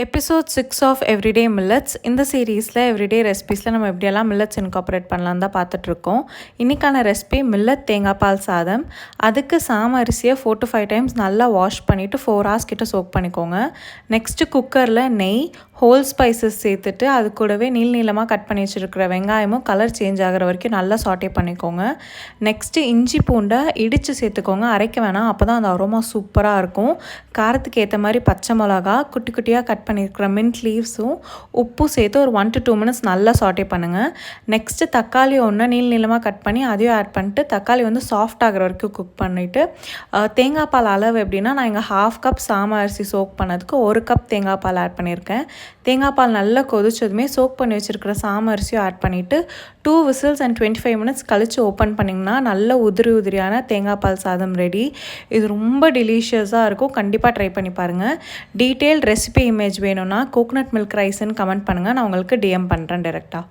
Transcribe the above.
Episode 6 of everyday millets. இந்த சீரீஸில் everyday ரெசிபீஸில் நம்ம எப்படியெல்லாம் மில்லட்ஸ் இன்கார்பரேட் பண்ணலாம் தான் பார்த்துட்ருக்கோம். இன்றைக்கான ரெசிபி மில்லட் தேங்காய் பால் சாதம். அதுக்கு சாம அரிசியை 4 to 5 டைம்ஸ் நல்லா வாஷ் பண்ணிவிட்டு 4 hours கிட்ட சோக் பண்ணிக்கோங்க. நெக்ஸ்ட்டு குக்கரில் நெய், ஹோல் ஸ்பைசஸ் சேர்த்துட்டு அது கூடவே நீளமாக கட் பண்ணி வச்சுருக்கிற வெங்காயமும் கலர் சேஞ்ச் ஆகிற வரைக்கும் நல்லா சாட்டே பண்ணிக்கோங்க. நெக்ஸ்ட்டு இஞ்சி பூண்டை இடித்து சேர்த்துக்கோங்க, அரைக்க வேணாம், அப்போ தான் அந்த அரோமா சூப்பராக இருக்கும். காரத்துக்கு ஏற்ற மாதிரி பச்சை மிளகா, குட்டி குட்டியாக கட் பண்ணியிருக்கிற மின்ட் லீவ்ஸும் உப்பும் சேர்த்து ஒரு 1 to 2 minutes நல்லா சாட்டே பண்ணுங்கள். நெக்ஸ்ட்டு தக்காளி ஒன்று நீளமாக கட் பண்ணி அதையும் ஆட் பண்ணிட்டு தக்காளி வந்து சாஃப்ட் ஆகிற வரைக்கும் குக் பண்ணிவிட்டு தேங்காய் பால் அளவு எப்படின்னா, நான் இங்கே 1/2 cup சாம அரிசி சோக் பண்ணதுக்கு 1 cup தேங்காய் பால் ஆட் பண்ணியிருக்கேன். தேங்காய் பால் நல்லா கொதிச்சதுமே சோக் பண்ணி வச்சுருக்கிற சாம அரிசியும் ஆட் பண்ணிவிட்டு 2 whistles and 25 minutes கழித்து ஓப்பன் பண்ணிங்கன்னா நல்ல உதிரியான தேங்காய் பால் சாதம் ரெடி. இது ரொம்ப டெலிஷியஸாக இருக்கும், கண்டிப்பாக ட்ரை பண்ணி பாருங்கள். டீட்டெயில் ரெசிபி இமேஜ் வேணும்னா கோகனட் மில்க் ரைஸ்ன்னு கமெண்ட் பண்ணுங்கள், நான் உங்களுக்கு டிஎம் பண்ணுறேன் டைரெக்டாக.